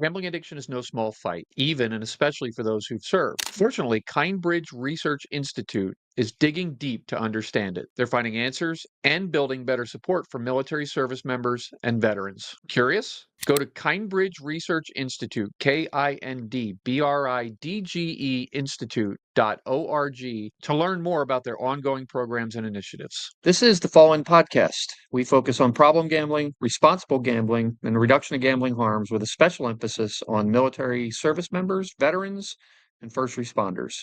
Gambling addiction is no small fight, even and especially for those who've served. Fortunately, Kindbridge Research Institute is digging deep to understand it. They're finding answers and building better support for military service members and veterans. Curious? Go to Kindbridge Research Institute, KINDBRIDGE Institute.org to learn more about their ongoing programs and initiatives. This is the Fall-In Podcast. We focus on problem gambling, responsible gambling, and the reduction of gambling harms with a special emphasis on military service members, veterans, and first responders.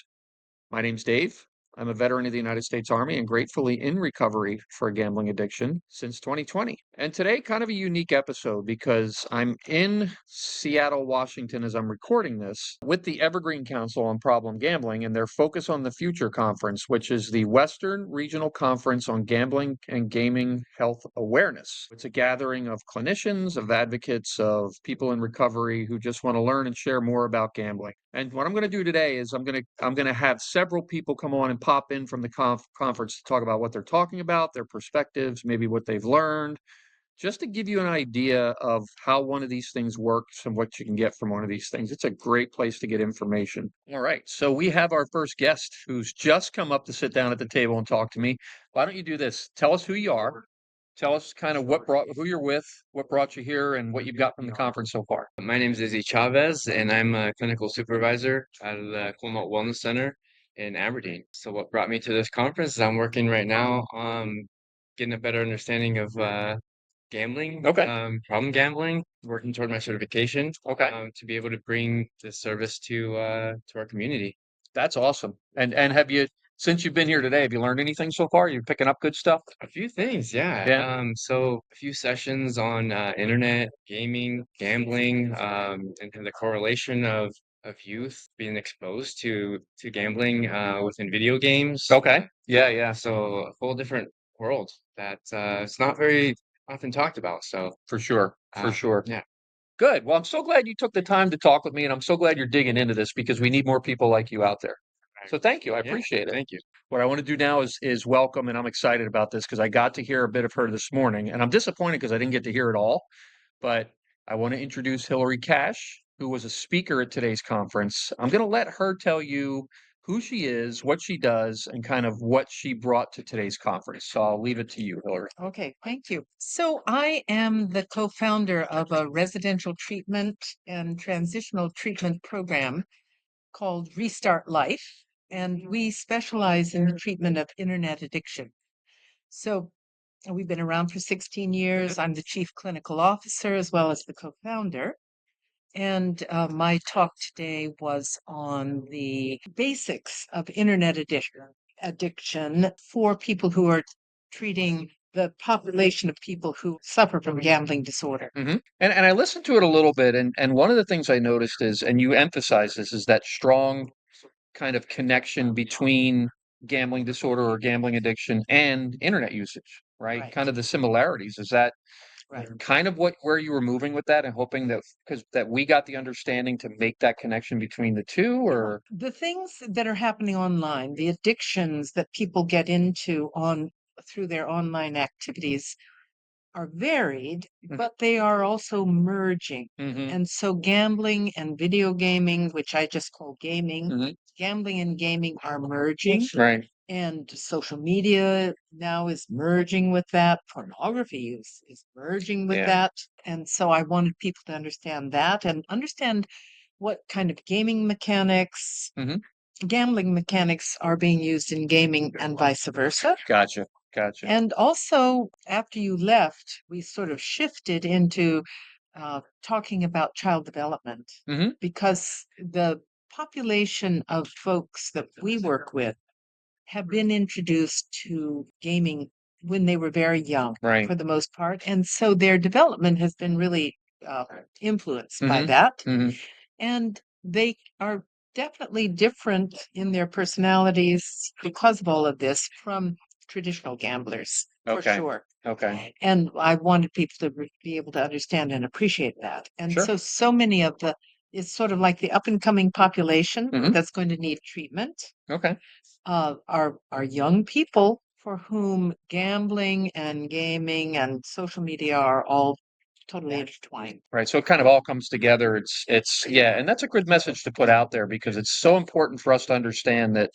My name's Dave. I'm a veteran of the United States Army and gratefully in recovery for a gambling addiction since 2020. And today, kind of a unique episode because I'm in Seattle, Washington as I'm recording this with the Evergreen Council on Problem Gambling and their Focus on the Future conference, which is the Western Regional Conference on Gambling and Gaming Health Awareness. It's a gathering of clinicians, of advocates, of people in recovery who just want to learn and share more about gambling. And what I'm going to do today is I'm going to have several people come on and pop in from the conference to talk about what they're talking about, their perspectives, maybe what they've learned, just to give you an idea of how one of these things works and what you can get from one of these things. It's a great place to get information. All right, so we have our first guest who's just come up to sit down at the table and talk to me. Why don't you do this? Tell us who you are. Tell us kind of who you're with, what brought you here, and what you've got from the conference so far. My name is Izzy Chavez, and I'm a clinical supervisor at the Cuomo Wellness Center in Aberdeen. So what brought me to this conference is I'm working right now getting a better understanding of gambling, problem gambling, working toward my certification, to be able to bring this service to our community. That's awesome. And have you, since you've been here today, have you learned anything so far? You picking up good stuff? A few things, yeah. Yeah. So a few sessions on internet, gaming, gambling, and the correlation of youth being exposed to gambling within video games. Okay. Yeah. So a whole different world that it's not very often talked about. So For sure. yeah. Good. Well, I'm so glad you took the time to talk with me, and I'm so glad you're digging into this because we need more people like you out there. Right. So thank you. I Yeah, appreciate it. thank you. What I want to do now is welcome, and I'm excited about this because I got to hear a bit of her this morning, and I'm disappointed because I didn't get to hear it all. But I want to introduce Hillary Cash, who was a speaker at today's conference. I'm going to let her tell you who she is, what she does, and kind of what she brought to today's conference. So I'll leave it to you, Hillary. Okay, thank you. So I am the co-founder of a residential treatment and transitional treatment program called Restart Life, and we specialize in the treatment of internet addiction. So we've been around for 16 years. I'm the chief clinical officer as well as the co-founder. And my talk today was on the basics of internet addiction for people who are treating the population of people who suffer from gambling disorder. And I listened to it a little bit, and one of the things I noticed is, and you emphasize this, is that strong kind of connection between gambling disorder or gambling addiction and internet usage, right? Right. Kind of the similarities. Is that Right. kind of where you were moving with that and hoping that because that we got the understanding to make that connection between the two, or The things that are happening online, the addictions that people get into on through their online activities are varied, but they are also merging. And so gambling and video gaming, which I just call gaming, gambling and gaming are merging. right? And social media now is merging with that. Pornography use is merging with Yeah. that. And so I wanted people to understand that and understand what kind of gaming mechanics, gambling mechanics are being used in gaming and vice versa. Gotcha. And also, after you left, we sort of shifted into talking about child development because the population of folks that we work with have been introduced to gaming when they were very young, Right. for the most part. And so their development has been really influenced by that. And they are definitely different in their personalities because of all of this from traditional gamblers, for sure. Okay. And I wanted people to be able to understand and appreciate that. And Sure. so many of it's sort of like the up and coming population that's going to need treatment Okay. are young people for whom gambling and gaming and social media are all totally intertwined. Right. So it kind of all comes together. Yeah, and that's a good message to put out there because it's so important for us to understand that.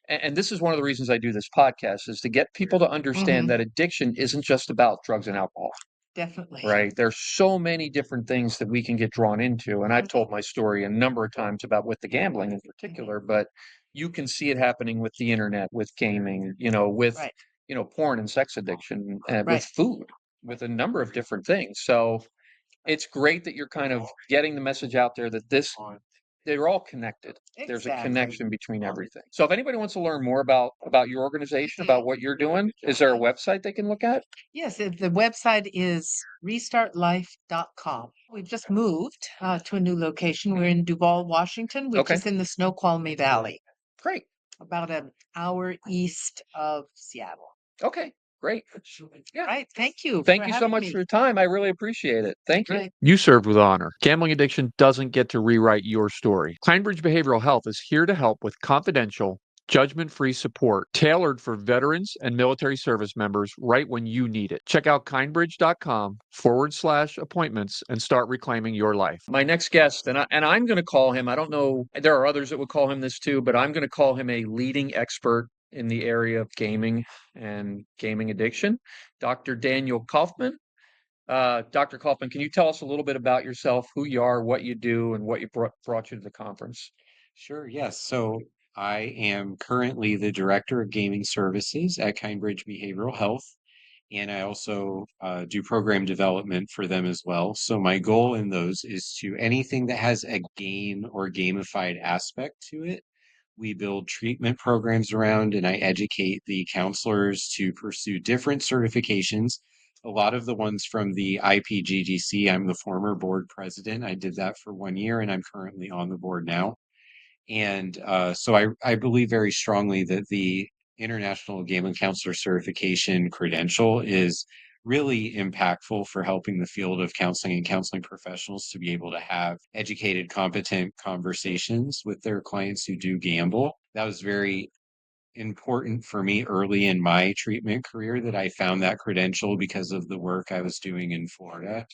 And this is one of the reasons I do this podcast is to get people to understand that addiction isn't just about drugs and alcohol. Definitely. Right. There's so many different things that we can get drawn into. And I've told my story a number of times about with the gambling in particular, but you can see it happening with the internet, with gaming, with, Right. Porn and sex addiction, with Right. food, with a number of different things. So it's great that you're kind of getting the message out there that they're all connected. There's a Exactly. connection between everything. So if anybody wants to learn more about your organization, about what you're doing, is there a website they can look at? Yes, the website is restartlife.com. We've just moved to a new location. We're in Duval, Washington, which Okay. is in the Snoqualmie Valley, Great. about an hour east of Seattle. Okay, great. Yeah. Right. Thank you. Thank for you so having much me. for your time. I really appreciate it. Thank you. Right. You served with honor. Gambling addiction doesn't get to rewrite your story. Kindbridge Behavioral Health is here to help with confidential, judgment-free support tailored for veterans and military service members right when you need it. Check out kindbridge.com/appointments and start reclaiming your life. My next guest, and I'm going to call him, I don't know, there are others that would call him this too, but I'm going to call him a leading expert in the area of gaming and gaming addiction, Dr. Daniel Kaufman. Dr. Kaufman, can you tell us a little bit about yourself, who you are, what you do, and what you brought you to the conference? Sure, yes. So I am currently the Director of Gaming Services at Kindbridge Behavioral Health, and I also do program development for them as well. So my goal in those is to anything that has a game or gamified aspect to it, we build treatment programs around, and I educate the counselors to pursue different certifications. A lot of the ones from the IPGGC, I'm the former board president. I did that for 1 year, and I'm currently on the board now. And so I believe very strongly that the International Gambling Counselor Certification credential is really impactful for helping the field of counseling and counseling professionals to be able to have educated, competent conversations with their clients who do gamble. That was very important for me early in my treatment career that I found that credential because of the work I was doing in Florida,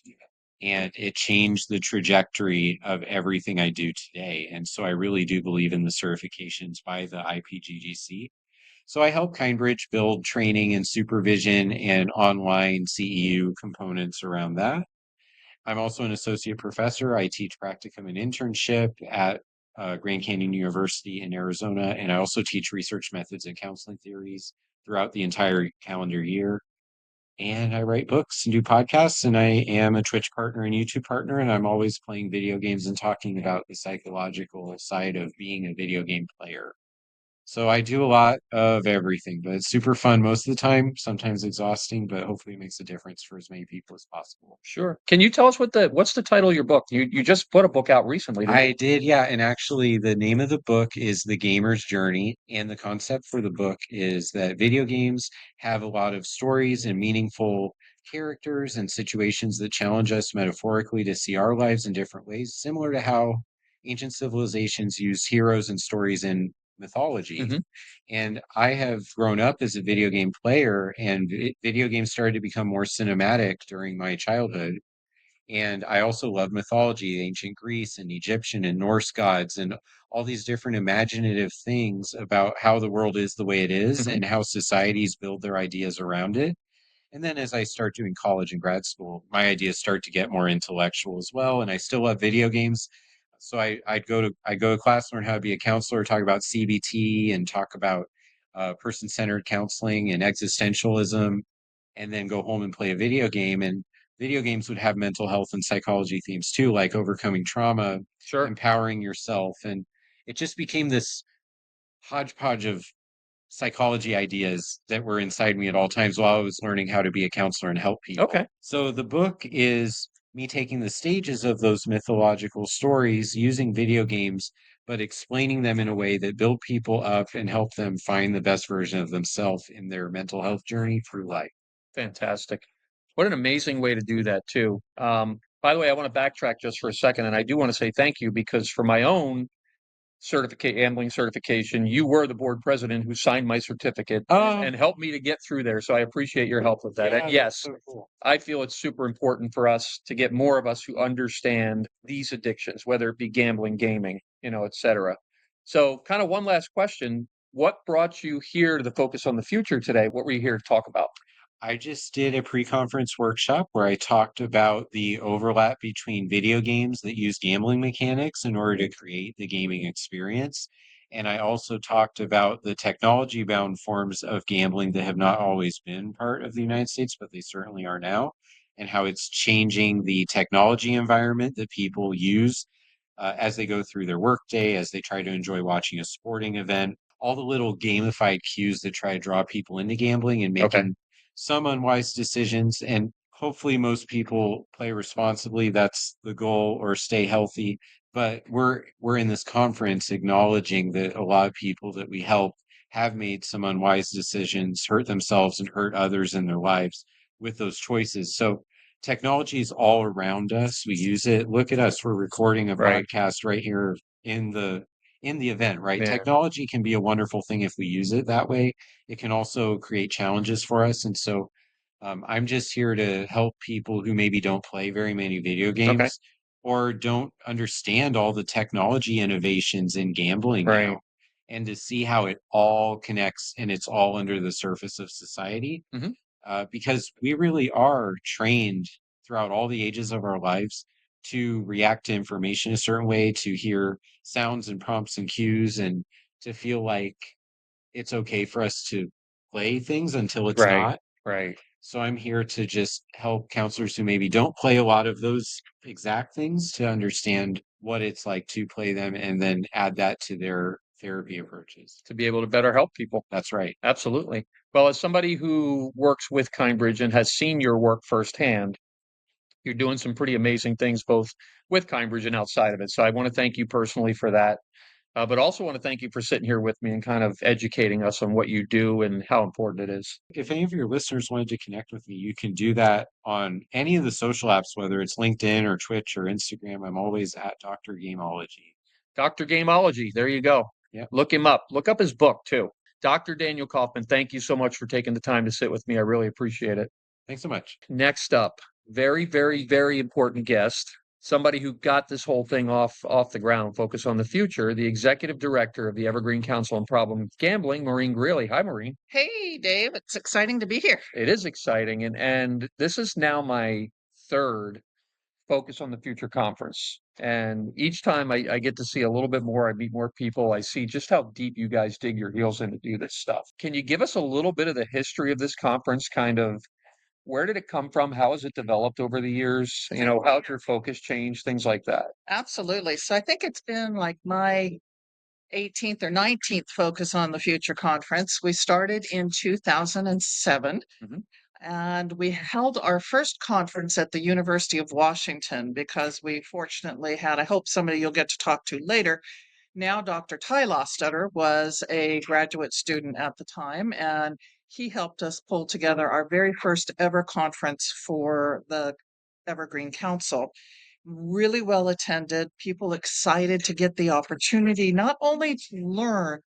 and it changed the trajectory of everything I do today. And so I really do believe in the certifications by the IPGGC. So I help Kindbridge build training and supervision and online CEU components around that. I'm also an associate professor. I teach practicum and internship at Grand Canyon University in Arizona, and I also teach research methods and counseling theories throughout the entire calendar year. And I write books and do podcasts, and I am a Twitch partner and YouTube partner, and I'm always playing video games and talking about the psychological side of being a video game player. So I do a lot of everything, but it's super fun most of the time, sometimes exhausting, but hopefully it makes a difference for as many people as possible. Sure. Can you tell us what's the title of your book? You just put a book out recently, didn't you? I did, yeah. And actually, the name of the book is The Gamer's Journey. And the concept for the book is that video games have a lot of stories and meaningful characters and situations that challenge us metaphorically to see our lives in different ways, similar to how ancient civilizations use heroes and stories in mythology. Mhm. And I have grown up as a video game player, and video games started to become more cinematic during my childhood. And I also love mythology, ancient Greece and Egyptian and Norse gods, and all these different imaginative things about how the world is the way it is Mhm. and how societies build their ideas around it. And then as I start doing college and grad school, my ideas start to get more intellectual as well. And I still love video games. So I go to class, learn how to be a counselor, talk about CBT and talk about person-centered counseling and existentialism, and then go home and play a video game. And video games would have mental health and psychology themes too, like overcoming trauma, Sure. empowering yourself. And it just became this hodgepodge of psychology ideas that were inside me at all times while I was learning how to be a counselor and help people. Okay. So the book is me taking the stages of those mythological stories using video games, but explaining them in a way that build people up and help them find the best version of themselves in their mental health journey through life. Fantastic. What an amazing way to do that too. By the way, I want to backtrack just for a second, and I do want to say thank you because for my own gambling certification. You were the board president who signed my certificate Oh, and helped me to get through there. So I appreciate your help with that. yeah, And yes, so cool. I feel it's super important for us to get more of us who understand these addictions, whether it be gambling, gaming, et cetera. So kind of one last question. What brought you here to the Focus on the Future today? What were you here to talk about? I just did a pre-conference workshop where I talked about the overlap between video games that use gambling mechanics in order to create the gaming experience. And I also talked about the technology-bound forms of gambling that have not always been part of the United States, but they certainly are now, and how it's changing the technology environment that people use as they go through their workday, as they try to enjoy watching a sporting event, all the little gamified cues that try to draw people into gambling and Okay. making some unwise decisions. And hopefully, most people play responsibly. That's the goal, or stay healthy. But we're in this conference acknowledging that a lot of people that we help have made some unwise decisions, hurt themselves and hurt others in their lives with those choices. So technology is all around us. We use it. Look at us. We're recording a Right. podcast right here in the event, right? Yeah. Technology can be a wonderful thing if we use it that way. It can also create challenges for us. And so I'm just here to help people who maybe don't play very many video Okay. games or don't understand all the technology innovations in gambling Right. now, and to see how it all connects and it's all under the surface of society. Mhm. Because we really are trained throughout all the ages of our lives to react to information a certain way, to hear sounds and prompts and cues, and to feel like it's okay for us to play things until it's Right. not. Right. So I'm here to just help counselors who maybe don't play a lot of those exact things to understand what it's like to play them and then add that to their therapy approaches. To be able to better help people. That's right. Absolutely. Well, as somebody who works with Kindbridge and has seen your work firsthand, you're doing some pretty amazing things both with Kindbridge and outside of it. So I want to thank you personally for that. But also want to thank you for sitting here with me and kind of educating us on what you do and how important it is. If any of your listeners wanted to connect with me, you can do that on any of the social apps, whether it's LinkedIn or Twitch or Instagram. I'm always at Dr. Gameology. Dr. Gameology, there you go. Yep. Look him up. Look up his book too. Dr. Daniel Kaufman, thank you so much for taking the time to sit with me. I really appreciate it. Thanks so much. Next up, very, very, very important guest, somebody who got this whole thing off the ground, Focus on the Future, the executive director of the Evergreen Council on Problem Gambling, Maureen Greeley. Hi, Maureen. Hey, Dave, it's exciting to be here. It is exciting, and this is now my third Focus on the Future conference. And each time I get to see a little bit more, I meet more people, I see just how deep you guys dig your heels in to do this stuff. Can you give us a little bit of the history of this conference, kind of where did it come from? How has it developed over the years? How's your focus changed? Things like that. Absolutely. So I think it's been like my 18th or 19th Focus on the Future conference. We started in 2007. Mhm. And we held our first conference at the University of Washington because we fortunately had, I hope somebody you'll get to talk to later. Now, Dr. Ty Lostetter was a graduate student at the time, and he helped us pull together our very first ever conference for the Evergreen Council. Really well attended, people excited to get the opportunity not only to learn,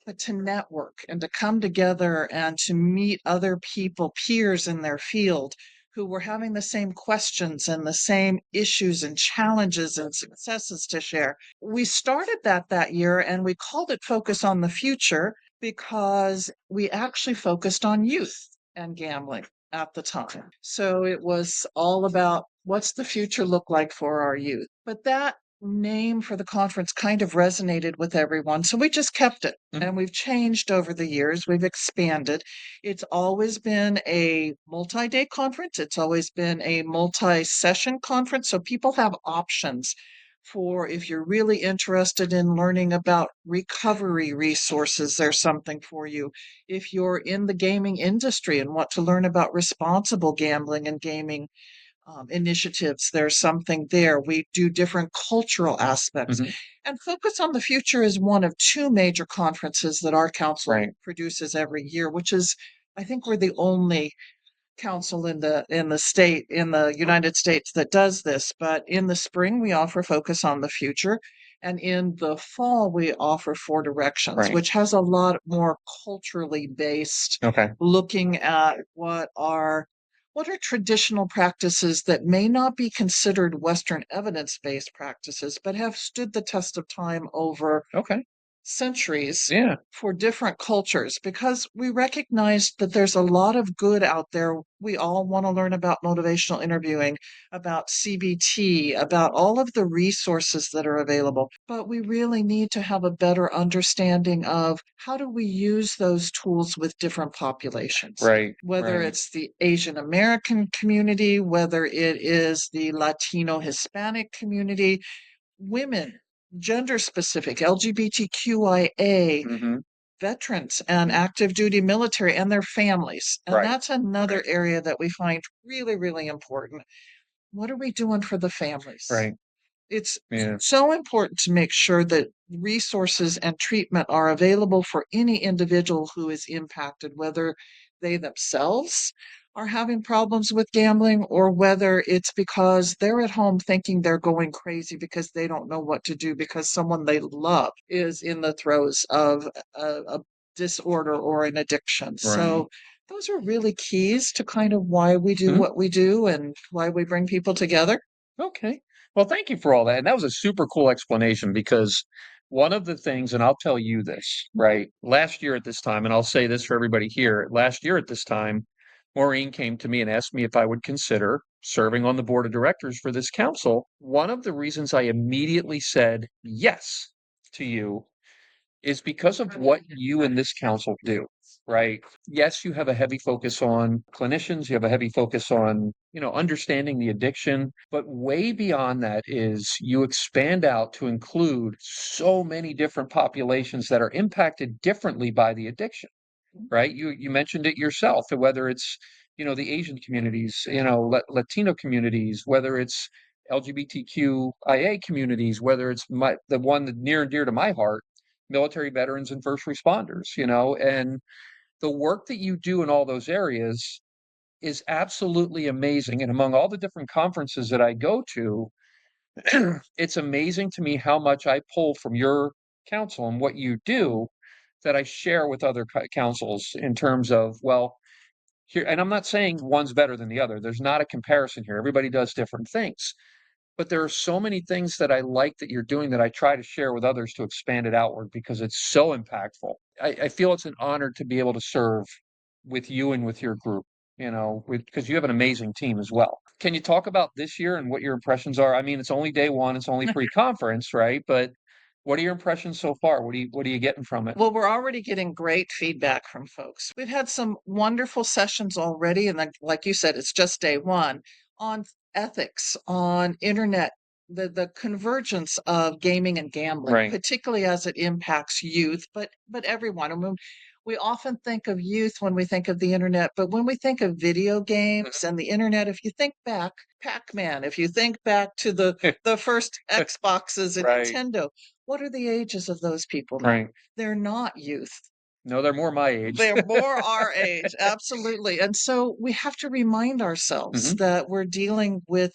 but to network and to come together and to meet other people, peers in their field, who were having the same questions and the same issues and challenges and successes to share. We started that year and we called it Focus on the Future because we actually focused on youth and gambling at the time. So it was all about what's the future look like for our youth. But that name for the conference kind of resonated with everyone. So we just kept it. Mhm. And we've changed over the years. We've expanded. It's always been a multi-day conference. It's always been a multi-session conference. So people have options for if you're really interested in learning about recovery resources, there's something for you. If you're in the gaming industry and want to learn about responsible gambling and gaming initiatives, there's something there. We do different cultural aspects. Mhm. And Focus on the Future is one of two major conferences that our council Right. produces every year, which is, I think we're the only council in the United States that does this. But in the spring, we offer Focus on the Future. And in the fall, we offer Four Directions, Right. which has a lot more culturally based, Okay. looking at what are traditional practices that may not be considered Western evidence-based practices, but have stood the test of time over Okay. centuries Yeah. for different cultures, because we recognize that there's a lot of good out there. We all want to learn about motivational interviewing, about CBT, about all of the resources that are available, but we really need to have a better understanding of how do we use those tools with different populations. Right. Whether Right. it's the Asian American community, whether it is the Latino Hispanic community, women, gender specific, LGBTQIA, Mm-hmm. veterans and active duty military and their families. And Right. that's another area that we find really, really important. What are we doing for the families? Right. It's Yeah. so important to make sure that resources and treatment are available for any individual who is impacted, whether they themselves are having problems with gambling or whether it's because they're at home thinking they're going crazy because they don't know what to do because someone they love is in the throes of a disorder or an addiction. Right. So those are really keys to kind of why we do Mhm. what we do and why we bring people together. Okay. Well, thank you for all that. And that was a super cool explanation because one of the things, and I'll tell you this, right? Last year at this time, and I'll say this for everybody here, last year at this time, Maureen came to me and asked me if I would consider serving on the board of directors for this council. One of the reasons I immediately said yes to you is because of what you and this council do, right? Yes, you have a heavy focus on clinicians, you have a heavy focus on, understanding the addiction, but way beyond that is you expand out to include so many different populations that are impacted differently by the addiction, right? You mentioned it yourself, whether it's, the Asian communities, Latino communities, whether it's LGBTQIA communities, whether it's the one that near and dear to my heart, military veterans and first responders, and the work that you do in all those areas is absolutely amazing. And among all the different conferences that I go to, it's amazing to me how much I pull from your council and what you do that I share with other councils in terms of, well, here, and I'm not saying one's better than the other. There's not a comparison here. Everybody does different things. But there are so many things that I like that you're doing that I try to share with others to expand it outward because it's so impactful. I feel it's an honor to be able to serve with you and with your group, because you have an amazing team as well. Can you talk about this year and what your impressions are? I mean, it's only day one, it's only pre-conference, right? But what are your impressions so far? What are you getting from it? Well, we're already getting great feedback from folks. We've had some wonderful sessions already, and like you said, it's just day one on ethics, on internet, the convergence of gaming and gambling, Right. particularly as it impacts youth, but everyone. I mean, we often think of youth when we think of the internet, but when we think of video games and the internet, if you think back, Pac-Man, if you think back to the first Xboxes and Right. Nintendo, what are the ages of those people now? Right. They're not youth. No, they're more my age. They're more our age, absolutely. And so we have to remind ourselves Mhm. that we're dealing with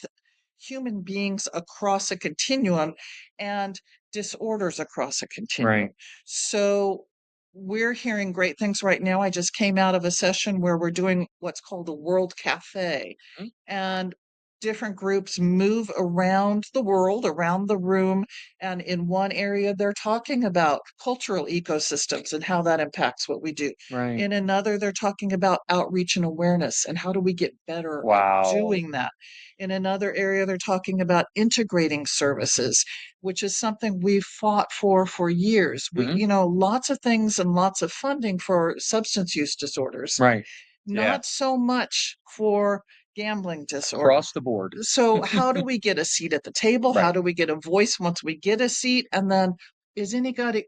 human beings across a continuum and disorders across a continuum. Right. So we're hearing great things right now. I just came out of a session where we're doing what's called a World Cafe, Mhm. and different groups move around the world, around the room. And in one area, they're talking about cultural ecosystems and how that impacts what we do. Right. In another, they're talking about outreach and awareness and how do we get better at Wow. doing that. In another area, they're talking about integrating services, which is something we've fought for years. Mhm. Lots of things and lots of funding for substance use disorders, Right. Yeah. not so much for gambling disorder. Across the board. So how do we get a seat at the table? How Right. do we get a voice once we get a seat? And then is anybody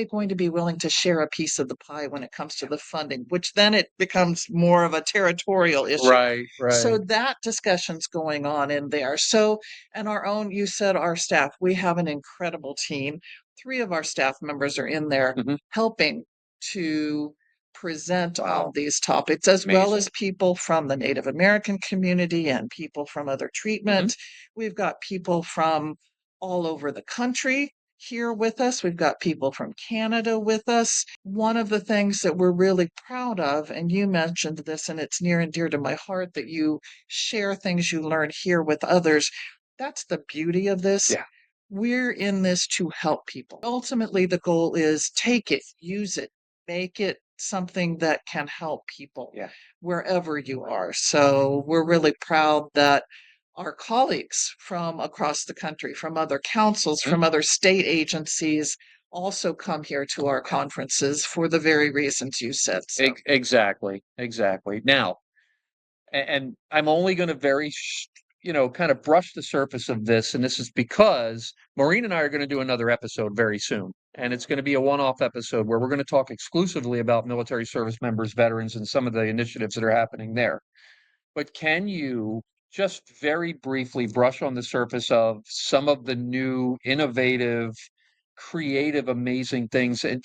going to be willing to share a piece of the pie when it comes to the funding, which then it becomes more of a territorial issue. Right. Right. So that discussion's going on in there. So, and our own, you said our staff, we have an incredible team. 3 of our staff members are in there Mhm. helping to present Wow. on these topics, as well Amazing. as people from the Native American community and people from other treatment. We've got people from all over the country here with us. We've got people from Canada with us. One of the things that we're really proud of, and you mentioned this, and it's near and dear to my heart that you share things you learn here with others. That's the beauty of this. Yeah. We're in this to help people. Ultimately, the goal is take it, use it, make it something that can help people wherever you are. So we're really proud that our colleagues from across the country, from other councils, from other state agencies, also come here to our conferences for the very reasons you said. So. Exactly. Now, and I'm only going to kind of brush the surface of this, and this is because Maureen and I are going to do another episode very soon, and it's going to be a one-off episode where we're going to talk exclusively about military service members, veterans, and some of the initiatives that are happening there. But can you just very briefly brush on the surface of some of the new, innovative, creative, amazing things, and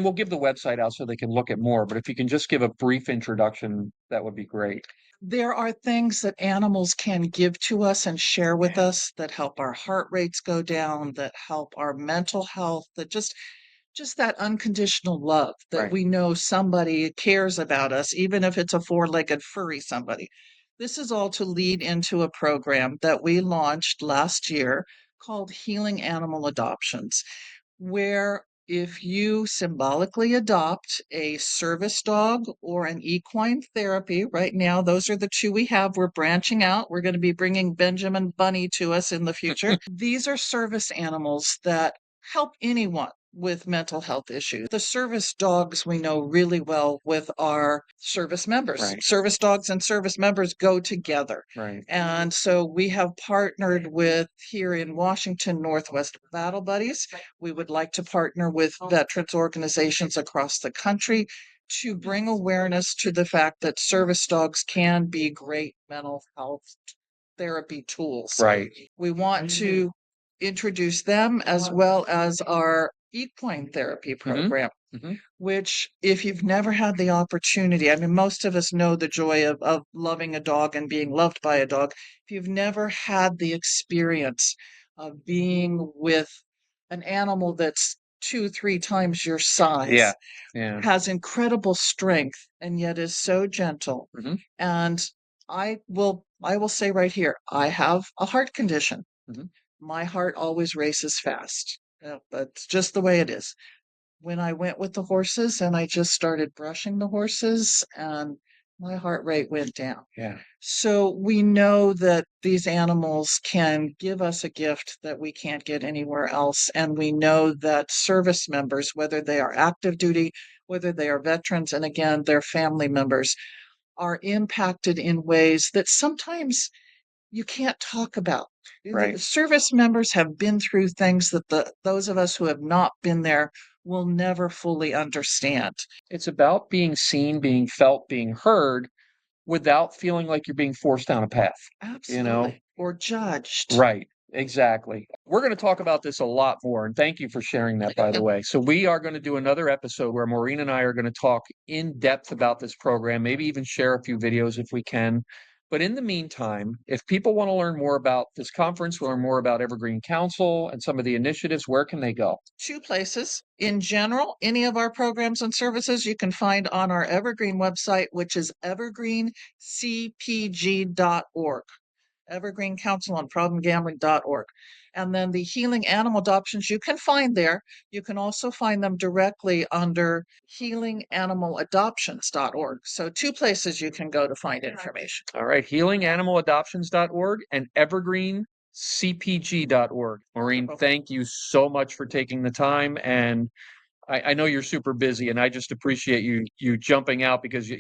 we'll give the website out so they can look at more, but if you can just give a brief introduction, that would be great. There are things that animals can give to us and share with us that help our heart rates go down, that help our mental health, that just that unconditional love that we know somebody cares about us, even if it's a four-legged furry somebody. This is all to lead into a program that we launched last year called Healing Animal Adoptions, where if you symbolically adopt a service dog or an equine therapy, right now, those are the two we have. We're branching out. We're going to be bringing Benjamin Bunny to us in the future. These are service animals that help anyone with mental health issues. The service dogs we know really well with our service members. Right. Service dogs and service members go together. Right. And so we have partnered with here in Washington, Northwest Battle Buddies. We would like to partner with veterans organizations across the country to bring awareness to the fact that service dogs can be great mental health therapy tools. Right. We want to introduce them as well as our equine therapy program, which if you've never had the opportunity, I mean, most of us know the joy of loving a dog and being loved by a dog. If you've never had the experience of being with an animal that's 2-3 times your size, has incredible strength and yet is so gentle. And I will say right here, I have a heart condition. My heart always races fast. That's just the way it is. When I went with the horses and I just started brushing the horses, and my heart rate went down. Yeah. So we know that these animals can give us a gift that we can't get anywhere else. And we know that service members, whether they are active duty, whether they are veterans, and again, their family members, are impacted in ways that sometimes you can't talk about. Right. Service members have been through things that those of us who have not been there will never fully understand. It's about being seen, being felt, being heard without feeling like you're being forced down a path. Absolutely. Or judged. Right. Exactly. We're going to talk about this a lot more, and thank you for sharing that, by the way. So we are going to do another episode where Maureen and I are going to talk in depth about this program, maybe even share a few videos if we can. But in the meantime, if people want to learn more about this conference, learn more about Evergreen Council and some of the initiatives, where can they go? 2 places. In general, any of our programs and services you can find on our Evergreen website, which is evergreencpg.org. Evergreen Council on ProblemGambling.org. And then the Healing Animal Adoptions you can find there. You can also find them directly under HealingAnimalAdoptions.org. So 2 places you can go to find information. All right, HealingAnimalAdoptions.org and EvergreenCPG.org. Maureen, thank you so much for taking the time, and I know you're super busy, and I just appreciate you jumping out because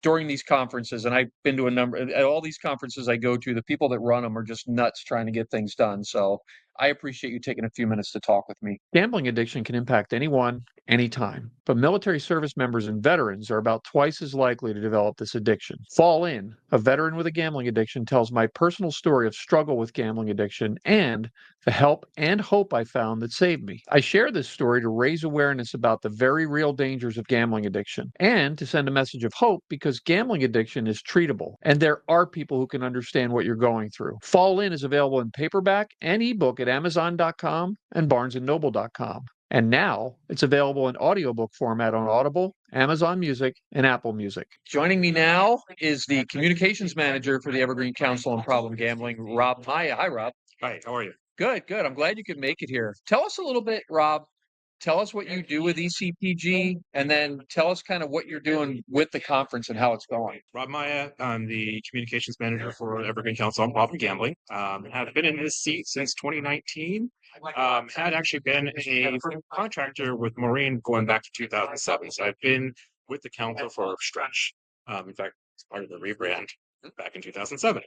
during these conferences, and I've been to a number at all these conferences I go to, the people that run them are just nuts trying to get things done. So I appreciate you taking a few minutes to talk with me. Gambling addiction can impact anyone, anytime, but military service members and veterans are about twice as likely to develop this addiction. Fall In, a veteran with a gambling addiction, tells my personal story of struggle with gambling addiction and the help and hope I found that saved me. I share this story to raise awareness about the very real dangers of gambling addiction and to send a message of hope because gambling addiction is treatable and there are people who can understand what you're going through. Fall In is available in paperback and ebook at at Amazon.com and BarnesandNoble.com. And now it's available in audiobook format on Audible, Amazon Music, and Apple Music. Joining me now is the communications manager for the Evergreen Council on Problem Gambling, Rob Maya. Hi, Rob. Hi, how are you? Good, good. I'm glad you could make it here. Tell us a little bit, Rob. Tell us what you do with ECPG, and then tell us kind of what you're doing with the conference and how it's going. Rob Maya, I'm the communications manager for Evergreen Council on Problem Gambling. Have been in this seat since 2019. Had actually been a contractor with Maureen going back to 2007. So I've been with the council for a stretch. In fact, it's part of the rebrand back in 2007.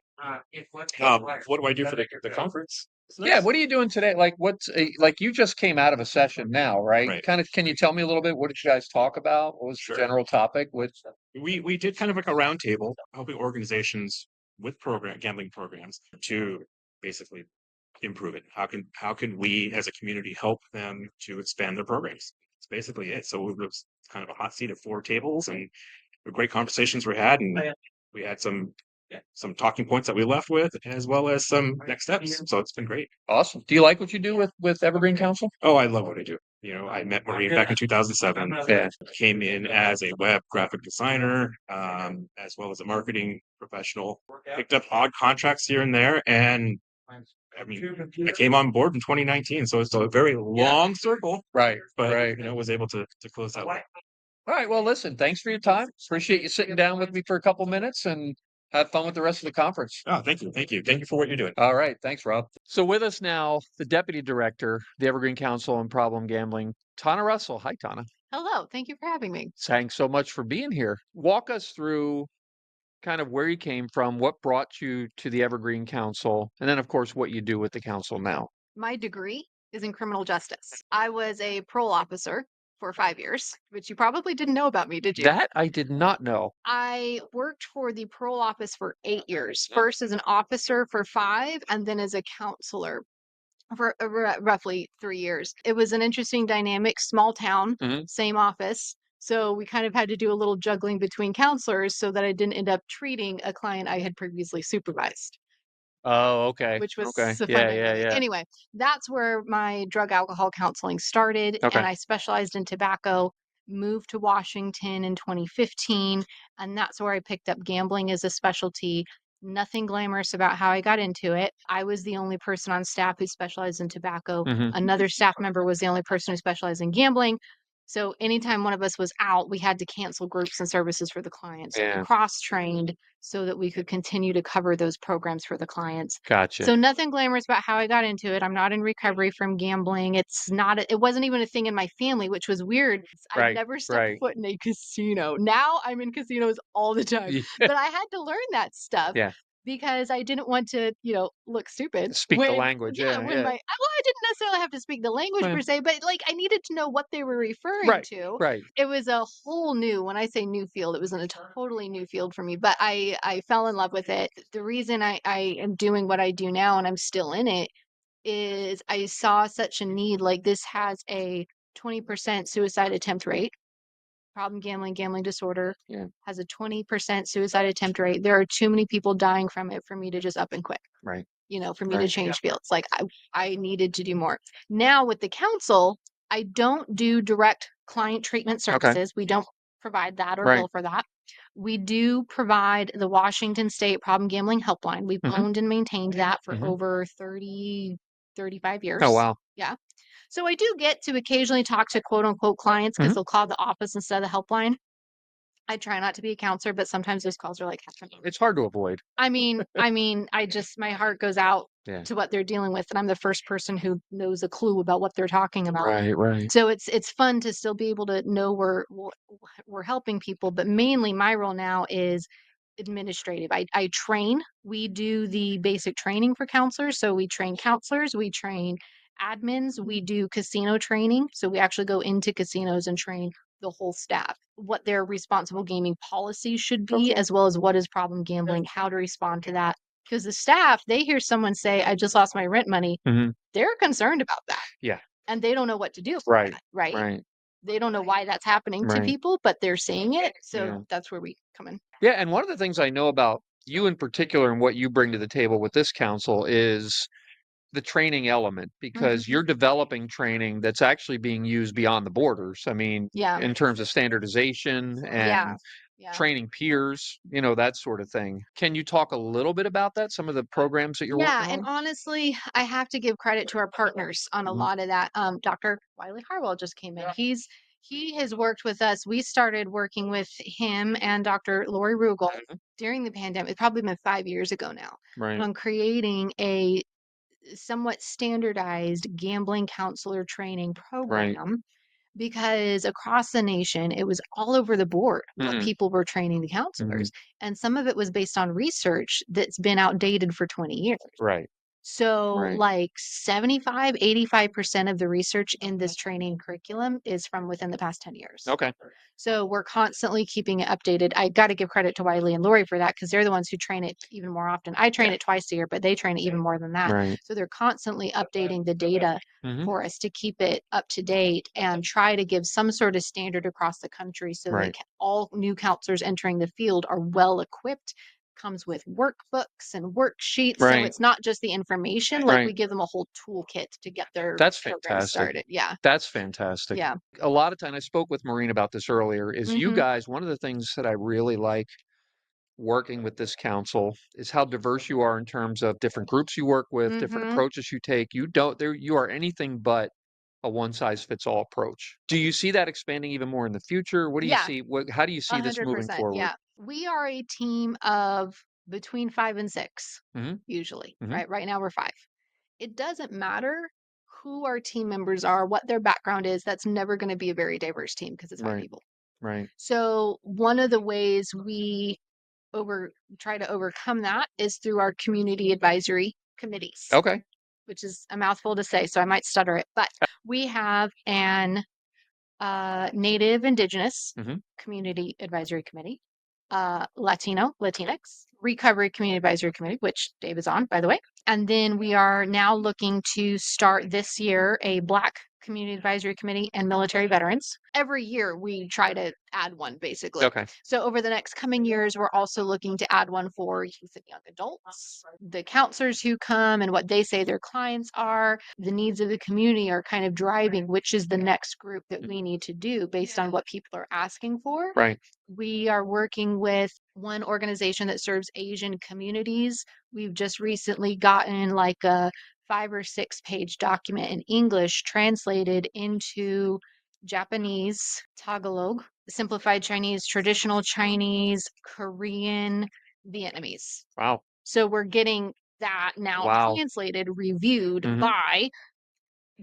What do I do for the conference? Yeah, what are you doing today? Like, like you just came out of a session now, right? Right. Kind of, can you tell me a little bit? What did you guys talk about? What was Sure. the general topic? We did kind of like a roundtable helping organizations with gambling programs to basically improve it. How can we as a community help them to expand their programs? It's basically it. So it was kind of a hot seat of 4 tables, and great conversations were had, and we had some talking points that we left with, as well as some next steps. So it's been great. Awesome. Do you like what you do with Evergreen Council? Oh, I love what I do. You know, I met Maureen back in 2007. Yeah. Came in as a web graphic designer, as well as a marketing professional. Picked up odd contracts here and there, and I mean, I came on board in 2019, so it's a very long circle. Right. But right. was able to close that way. All right. Well, listen, thanks for your time. Appreciate you sitting down with me for a couple minutes, and have fun with the rest of the conference. Oh, thank you. Thank you for what you're doing. All right. Thanks, Rob. So with us now, the Deputy Director, the Evergreen Council on Problem Gambling, Tana Russell. Hi, Tana. Hello. Thank you for having me. Thanks so much for being here. Walk us through kind of where you came from, what brought you to the Evergreen Council, and then, of course, what you do with the council now. My degree is in criminal justice. I was a parole officer for 5 years, which you probably didn't know about me, did you? That I did not know. I worked for the parole office for 8 years, first as an officer for 5, and then as a counselor for roughly 3 years. It was an interesting dynamic, small town, same office. So we kind of had to do a little juggling between counselors so that I didn't end up treating a client I had previously supervised. Oh, okay. Which was okay. so fun. Yeah. Anyway, that's where my drug alcohol counseling started. Okay. And I specialized in tobacco, moved to Washington in 2015. And that's where I picked up gambling as a specialty. Nothing glamorous about how I got into it. I was the only person on staff who specialized in tobacco. Another staff member was the only person who specialized in gambling. So anytime one of us was out, we had to cancel groups and services for the clients. Yeah. We cross-trained so that we could continue to cover those programs for the clients. Gotcha. So nothing glamorous about how I got into it. I'm not in recovery from gambling. It wasn't even a thing in my family, which was weird. I Right, never stepped right. foot in a casino. Now I'm in casinos all the time. Yeah. But I had to learn that stuff. Yeah. Because I didn't want to, look stupid. Speak the language, yeah. Well, I didn't necessarily have to speak the language per se, but like I needed to know what they were referring to. Right. It was a whole new, when I say new field, it was in a totally new field for me, but I fell in love with it. The reason I am doing what I do now and I'm still in it is I saw such a need. Like this has a 20% suicide attempt rate. Problem gambling, gambling disorder has a 20% suicide attempt rate. There are too many people dying from it for me to just up and quit. Right. For me to change fields. Like I needed to do more. Now with the council, I don't do direct client treatment services. We don't provide that or bill for that. We do provide the Washington State Problem Gambling Helpline. We've owned and maintained that for over 35 years. Oh, wow. Yeah. So I do get to occasionally talk to quote unquote clients because they'll call the office instead of the helpline. I try not to be a counselor, but sometimes those calls are like, it's hard to avoid. I mean, my heart goes out to what they're dealing with. And I'm the first person who knows a clue about what they're talking about. Right. So it's fun to still be able to know we're helping people. But mainly my role now is administrative. I train. We do the basic training for counselors. So we train counselors, we train admins, we do casino training. So we actually go into casinos and train the whole staff what their responsible gaming policies should be, as well as what is problem gambling, how to respond to that. Because the staff, they hear someone say, I just lost my rent money. They're concerned about that. Yeah. And they don't know what to do. Right. Right. They don't know why that's happening to people, but they're seeing it. So that's where we come in. Yeah. And one of the things I know about you in particular and what you bring to the table with this council is the training element because Mm-hmm. you're developing training that's actually being used beyond the borders. I mean, Yeah. in terms of standardization Yeah. and Yeah. training peers, that sort of thing. Can you talk a little bit about that? Some of the programs that you're Yeah, working and on? honestly, I have to give credit to our partners on a Mhm. lot of that. Dr. Wiley Harwell just came in. He has worked with us. We started working with him and Dr. Lori Rugel Mhm. during the pandemic. It's probably been 5 years ago now, Right. on creating a somewhat standardized gambling counselor training Right. program because across the nation, it was all over the board what Mhm. people were training the Mhm. counselors. And some of it was based on research that's been outdated for 20 years. Right. So, Right. like 75, 85% of the research in this training curriculum is from within the past 10 years. Okay. So, we're constantly keeping it updated. I got to give credit to Wiley and Lori for that because they're the ones who train it even more often. I train Yeah. it twice a year, but they train it even more than that. Right. So, they're constantly updating the data Mhm. for us to keep it up to date and try to give some sort of standard across the country so that Right. all new counselors entering the field are well equipped. Comes with workbooks and worksheets, so Right. it's not just the information. Like we Right. give them a whole toolkit to get their That's program fantastic. started. Yeah, That's fantastic. yeah. A lot of time, I spoke with Maureen about this earlier, is you Mhm. guys, one of the things that I really like working with this council is how diverse you are in terms of different groups you work with, different Mhm. approaches you take. You are anything but a one size fits all approach. Do you see that expanding even more in the future? What do you Yeah, see? How do you see this moving 100%. forward? Yeah. We are a team of between 5 and 6 Hmm. usually, Hmm. right? Right now we're 5. It doesn't matter who our team members are, what their background is. That's never going to be a very diverse team because it's 5 Right. people. Right. So, one of the ways we over try to overcome that is through our community advisory committees, Okay. which is a mouthful to say, so I might stutter it. But we have an Native Indigenous Hmm. Community Advisory Committee, Latino, Latinx Recovery Community Advisory Committee, which Dave is on, by the way. And then we are now looking to start this year a Black Community Advisory Committee and military veterans. Every year we try to add one, basically. Okay. So over the next coming years, we're also looking to add one for youth and young adults. The counselors who come and what they say their clients are, the needs of the community are kind of driving which is the next group that we need to do based on what people are asking for. Right. We are working with one organization that serves Asian communities. We've just recently gotten like a 5 or 6 page document in English translated into Japanese, Tagalog, simplified Chinese, traditional Chinese, Korean, Vietnamese. Wow. So we're getting that now Wow. translated, reviewed Mhm. by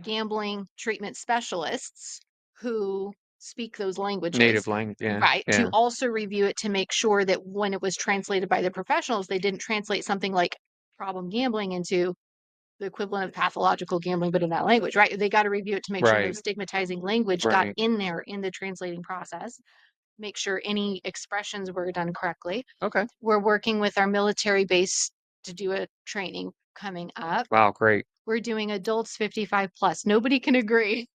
gambling treatment specialists who speak those languages. Native language. Yeah. Right. To Yeah. also review it to make sure that when it was translated by the professionals, they didn't translate something like problem gambling into the equivalent of pathological gambling, but in that language, right? They got to review it to make sure no Right. stigmatizing language got Right. in there in the translating process, make sure any expressions were done correctly. Okay. We're working with our military base to do a training coming up. Wow. Great. We're doing adults 55 plus. Nobody can agree.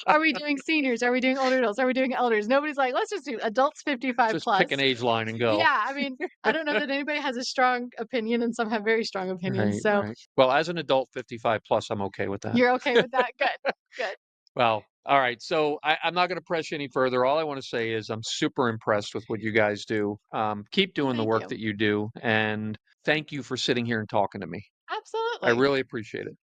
Are we doing seniors? Are we doing older adults? Are we doing elders? Nobody's like, let's just do adults 55 Just plus. pick an age line and go. Yeah, I mean, I don't know that anybody has a strong opinion, and some have very strong opinions. Right. So Right. Well, as an adult 55 plus, I'm okay with that. you're okay with that? Good, good. Well, all right. So I'm not going to press you any further. All I want to say is I'm super impressed with what you guys do. Keep doing the Thank work you. that you do. And thank you for sitting here and talking to me. I Absolutely. really appreciate it.